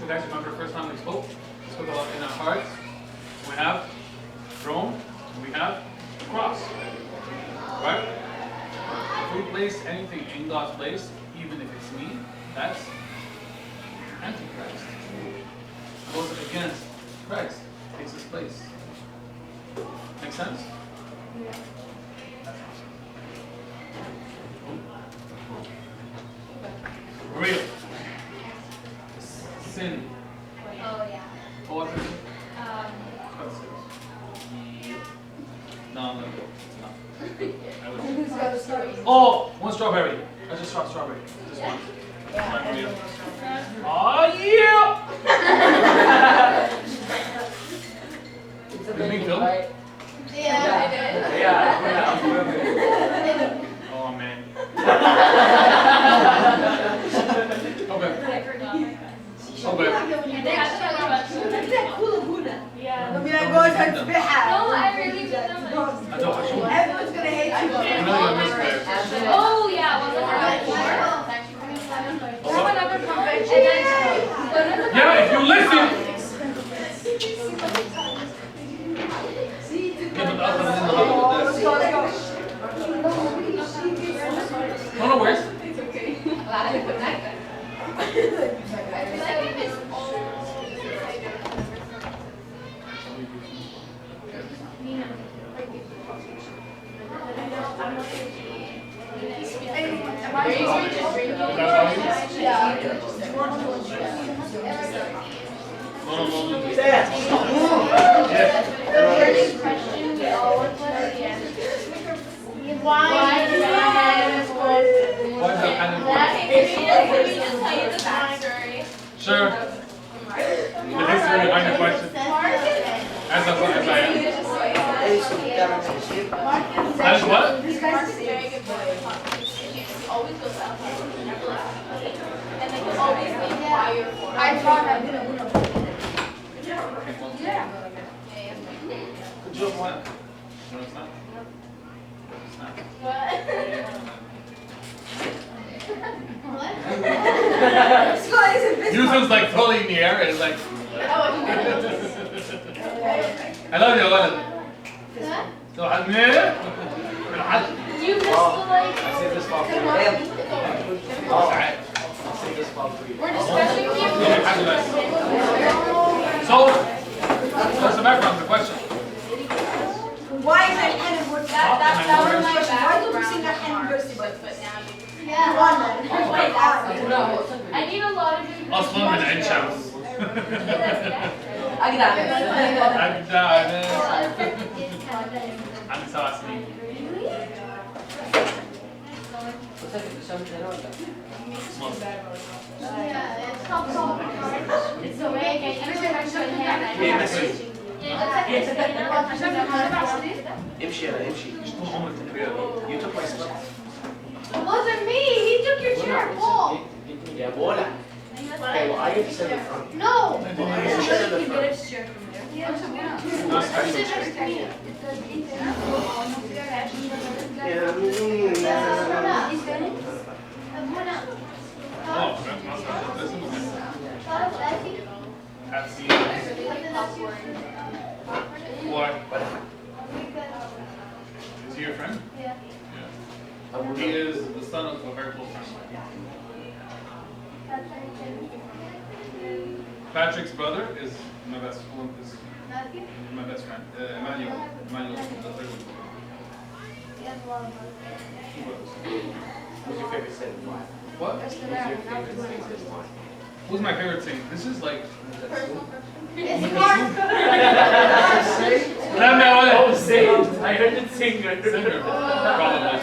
So guys, remember the first time we spoke about in our hearts, we have throne, and we have the cross. Right? If we place anything in God's place, even if it's me, that's Antichrist. Goes against Christ, takes his place. Make sense? Yeah. Real. Sin. Oh yeah. Water. No. Who's got a story? Oh, one strawberry. I just saw strawberry. Just one. Yeah. Oh yeah! It's Did we film? Yeah, I did. Yeah. Oh man. Okay. Yeah. No, I really did them. Everyone's gonna hate you. Oh yeah, was it before? Or whatever convention. Yeah, if you listen. No worries. It's okay. I feel like I miss all. Why did I have Sure. The history behind the question. As I am. As what? This guy's a very good boy. He always goes out and never left. And then he always made fire for him. I thought I did a Yeah. Good job, what? No, it's not. It's not. Houston's like totally in the air and it's like. I love you, I love it. So, You missed the like. I see this ball for you. Alright. I see this ball for you. We're discussing you. So, what's the background of the question? Why is that N word? That was my Why do we background. sing that N verse? But now you. Yeah. One then. I need a lot of good. I'll swim in the end shouts. I'm saucy. It's the way I امشي يلا امشي. You took my spot. It wasn't me. He took your chair, Paul. Yeah, bola. Okay, well I get to sit in front. No. Well, I get to sit in front. Oh, that's not special. This is that's the what? Is he your friend? Yeah. Yeah. He is the son of a very close friend. Patrick's brother is my best friend. Is my best friend. Emmanuel. Emmanuel is the third one. Two brothers. Who's your favorite sin? Why? What? Who's your favorite sin? Why? Who's my favorite singer? This is like. Oh, sing! I heard it singer. Singer. Probably.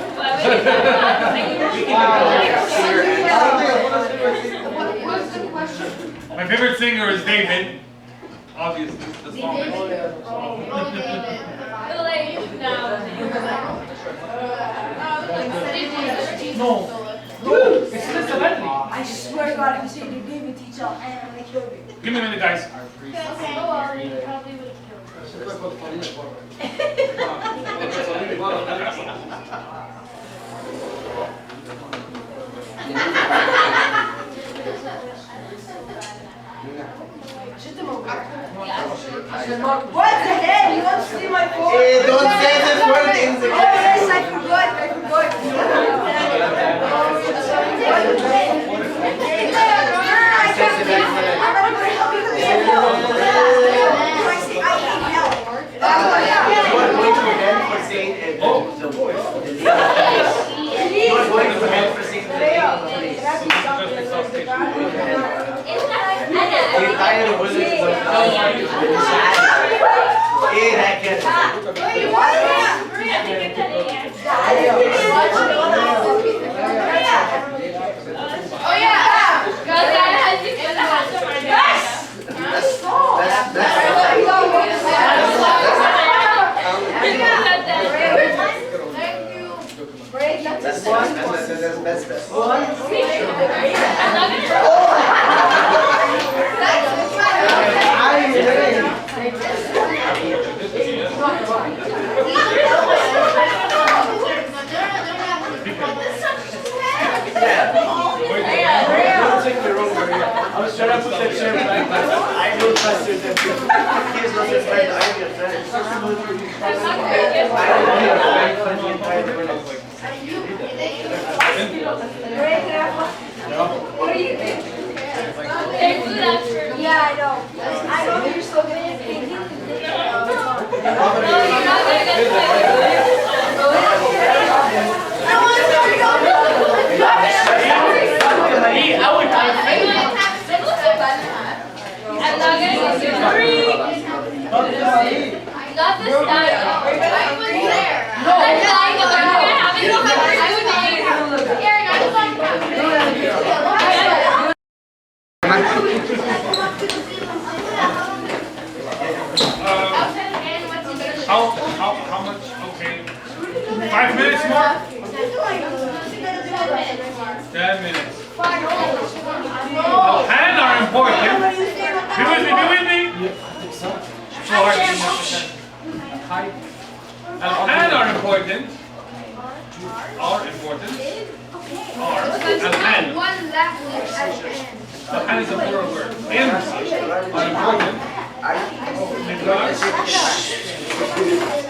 What's the question? My favorite singer is David. Obviously, the song. No. I swear to God, if you say you gave me teacher, I am gonna kill you. Give me a minute, guys. What the hell? You want to see my phone? Hey, don't say this word in the Oh yes, I forgot. You are going to hell for saying it. The word. You are going to hell for saying the name of the place. You're tired of bullets, ايه هكذا Oh yeah! That's I was trying to put that chair back, but I don't trust you. He is not your friend, I am your friend. I don't want your friend for the entire world. What do you think? Yeah, I know. I know you're so good at painting. I'm not gonna get you free. Not this time. I was there. I'm lying about it. I haven't even Aaron, I was on How much? Okay. 5 minutes more? 10 minutes. The hands are important. Be with me. Hands are important. Hand. The hand is a plural word. Hands are important because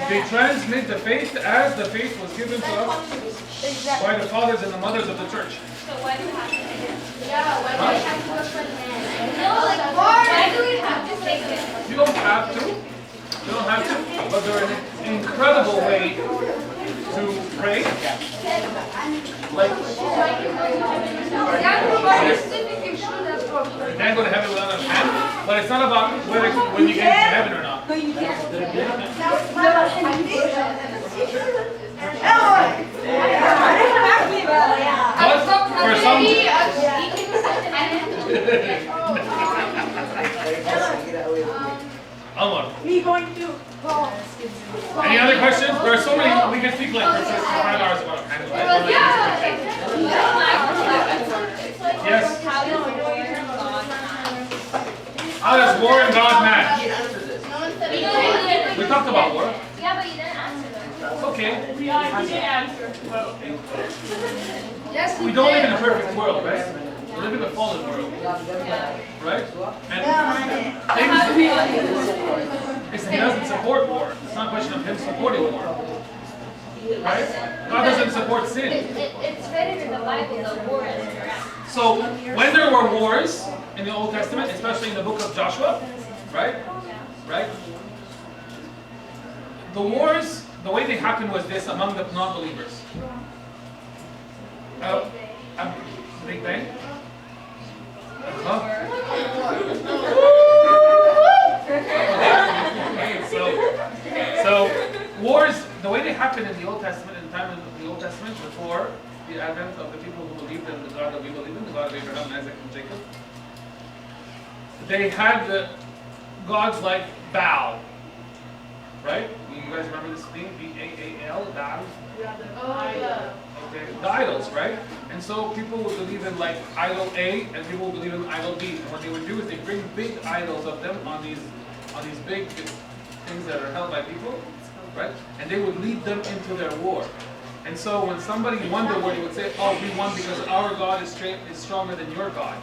they transmit the faith as the faith was given to us by the fathers and the mothers of the church. So why do we have to why do we have to say this? You don't have to. You don't have to. But they're an incredible way to pray. Like, you can't go to heaven without a hand. But it's not about whether when you get to heaven or not. But you can't. For some. Omar. Me going to call. Any other questions? There are so many. We can speak like for 5 hours about handles. Yes. How does war and God match? We talked about war. Yeah, but you didn't answer them. Okay. Yeah, you didn't answer. Yes, We don't live in a perfect world, right? We live in a fallen world, right? And he doesn't support war. It's not a question of him supporting war, right? God doesn't support sin. It's written in the Bible, the war is correct. So when there were wars in the Old Testament, especially in the book of Joshua, right? Right? The wars, the way they happened was this among the non-believers. Big Bang? So wars, the way they happened in the Old Testament, in the time of the Old Testament, before the advent of the people who believed in the God that we believe in, the God of Abraham, Isaac, and Jacob, they had the gods like Baal, right? You guys remember this thing? B-A-A-L, Baal? Oh, yeah. Okay, the idols, right? And so people would believe in like idol A, and people would believe in idol B. And what they would do is they bring big idols of them on these big things that are held by people, right? And they would lead them into their war. And so when somebody won the war, they would say, "Oh, we won because our God is stronger than your God."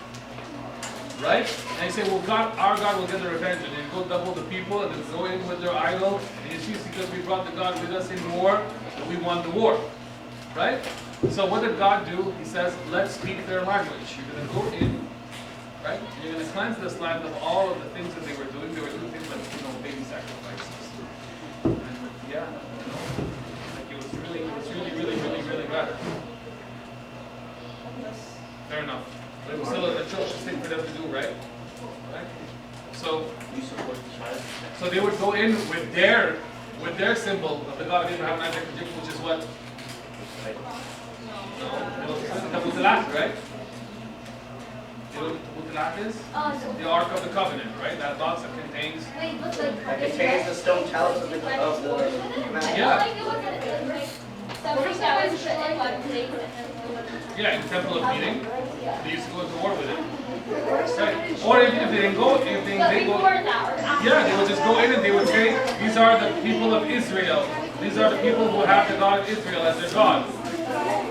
right? And you say, well, God, our God will get the revenge, and then go double the people, and then go in with their idol, and you see, it's because we brought the God with us in war, and we won the war, right? So what did God do? He says, let's speak their language. You're going to go in, right? And you're going to cleanse this land of all of the things that they were doing. They were doing things like, baby sacrifices. And yeah, like it was really, really bad. Fair enough. But it was still a atrocious thing for them to do, right? Right? So they would go in with their symbol of the God of Abraham, Isaac, and Jacob, which is what? No, the Mutalat, right? You know what the Mutalat is? The Ark of the Covenant, right? That box that contains. That contains the stone tablets of the Yeah. Yeah, in the Temple of Meeting, they used to go into war with it. Right. Or even if they didn't go, they would just go in and they would say, these are the people of Israel. These are the people who have the God of Israel as their God.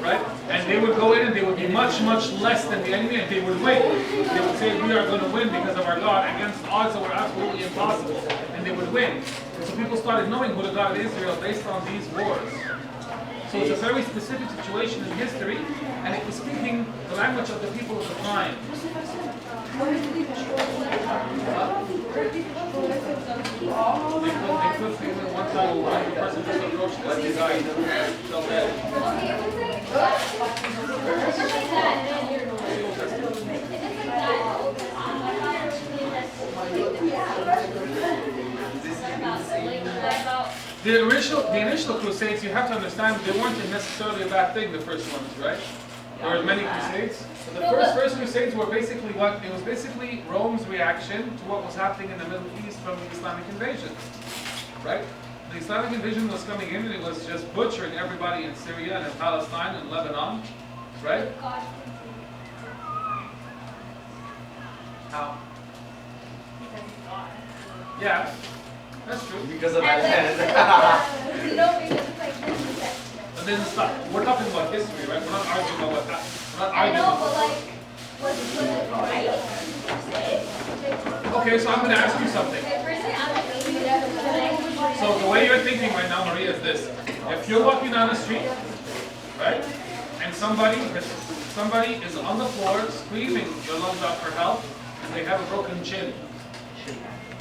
Right? And they would go in and they would be much less than the enemy, and they would win. They would say, we are going to win because of our God against odds that were absolutely impossible. And they would win. So people started knowing who the God of Israel based on these wars. So it's a very specific situation in history, and it was speaking the language of the people of the time. They could say that one time one person just approached us and died. So that. The initial crusades, you have to understand, they weren't necessarily a bad thing, the first ones, right? There were many crusades. The first crusades were basically what? It was basically Rome's reaction to what was happening in the Middle East from the Islamic invasion, right? The Islamic invasion was coming in and it was just butchering everybody in Syria and in Palestine and Lebanon, right? How? Yeah, that's true. Because of that. But then stop. We're talking about history, right? We're not arguing about what happened. We're not arguing. Okay, so I'm going to ask you something. So the way you're thinking right now, Maria, is this. If you're walking down the street, right, and somebody is on the floor screaming their lungs out for help, and they have a broken chin,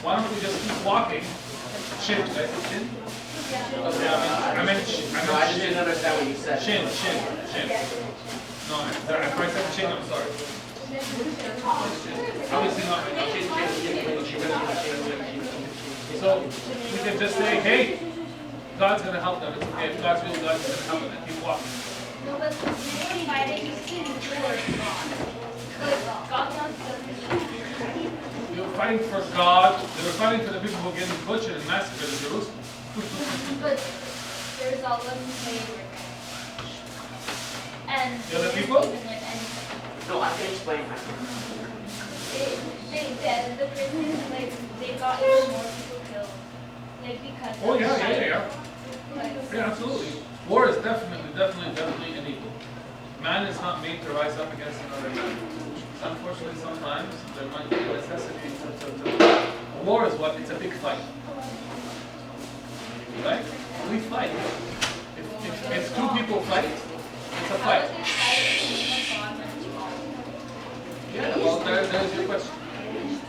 why don't we just keep walking? Shin, did I say chin? Okay, I meant shin. I didn't understand what you said. Shin. No, if I said chin, I'm sorry. Obviously not right now. So we can just say, hey, God's going to help them. It's okay. If God's will, God's going to help them. And keep walking. No, but fighting sin towards God. God wants them to be. They were fighting for God. They were fighting for the people who were getting butchered and massacred in Jerusalem. But there's all of them favor. And The other people? No, I can explain that. They said the prisoners, like, they got even more people killed. Like, because Oh, yeah. Like, Yeah, absolutely. War is definitely an evil. Man is not made to rise up against another man. Unfortunately, sometimes there might be a necessity to war is what? It's a big fight. Right? We fight. If two people fight, it's a fight. Yeah, well, there's your question.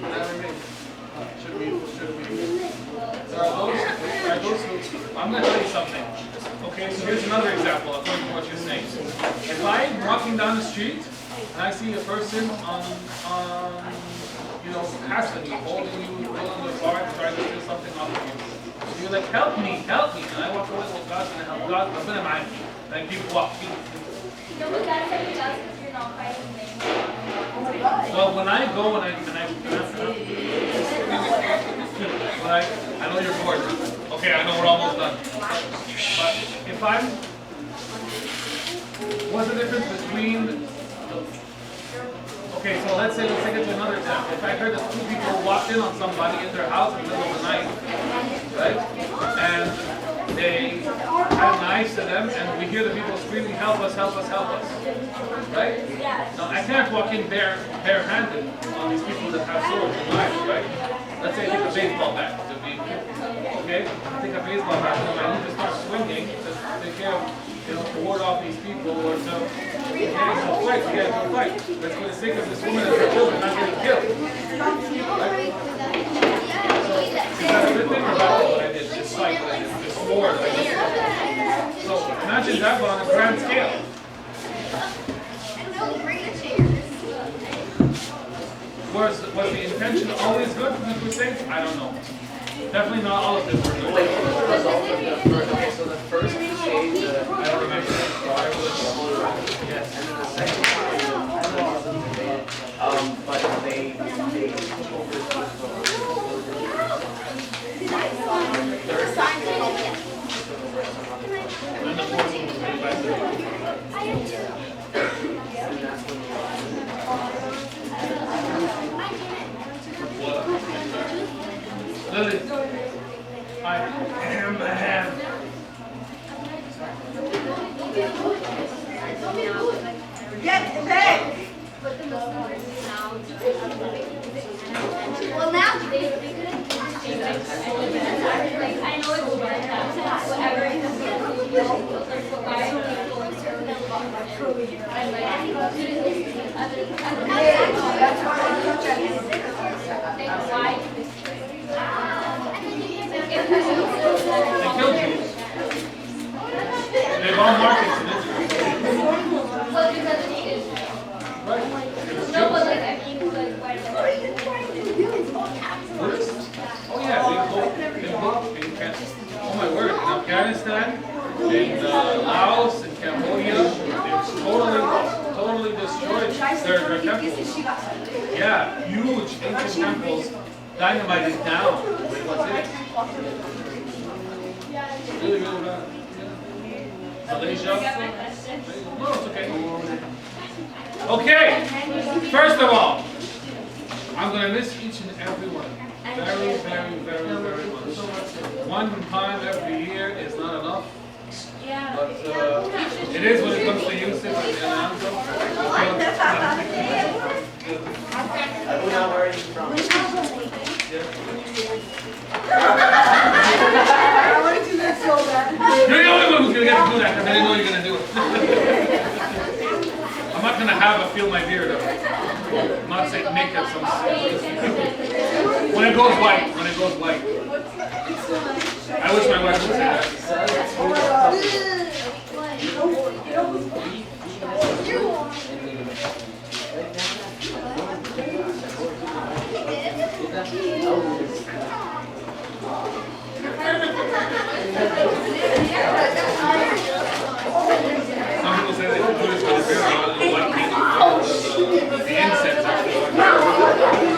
That remains. Should we? There are those who, I'm going to tell you something. Okay, so here's another example according to what you're saying. If I'm walking down the street and I see a person hassling you, holding you, pulling the bar, trying to steal something off of you, and you're like, help me, and I walk away, well, God's going to help. God, I'm going to mind you. And I keep walking. No, but that's what it does if you're not fighting them. Well, when I go and I know you're bored. Okay, I know we're almost done. But if what's the difference between? Okay, so let's take it to another example. If I heard that two people walked in on somebody in their house in the middle of the night, right, and they had a nice to them, and we hear the people screaming, help us, help us, help us. Right? Now, I can't walk in barehanded on these people that have swords and knives, right? Let's say I take a baseball bat to be, okay? I take a baseball bat and I need to start swinging to take care of, to ward off these people or to get into a fight, But for the sake of this woman and her children not getting killed. Right? So, is that a good thing or bad what I did? This fight, this war that I did. So, imagine that, but on a grand scale. Was the intention always good from the Crusades? I don't know. Definitely not all of them were good. Wait, was all of the first, okay, so the first crusade, I don't remember. yes, and then the second one, but they took over And the fourth one was made by the Lily, I am the hand. Get back! Well, now they couldn't change it. Like, I know it's whatever it is. But why don't people serve them why? They killed Jews. They've all markets in Israel. Well, because of the Israel. Right. No, but like, I mean, like, why Oh yeah, they both in oh my word, in Afghanistan, in Laos, in Cambodia, they've totally destroyed their temples. Yeah, huge ancient temples, dynamited down with what's in it. Really bad. Malaysia? No, it's okay. Okay, first of all, I'm going to miss each and every one. Very much. One time every year is not enough. But it is when it comes to Yusuf and Alonso. Abouna, where are you from? I want to do that so bad. You're the only one who's going to get to do that because I didn't know you were going to do it. I'm not going to have a feel my beard though. I'm not saying make up some when it goes white. I wish my wife would say that. Some people say they should do this with the beard, the white paint, the incense actually.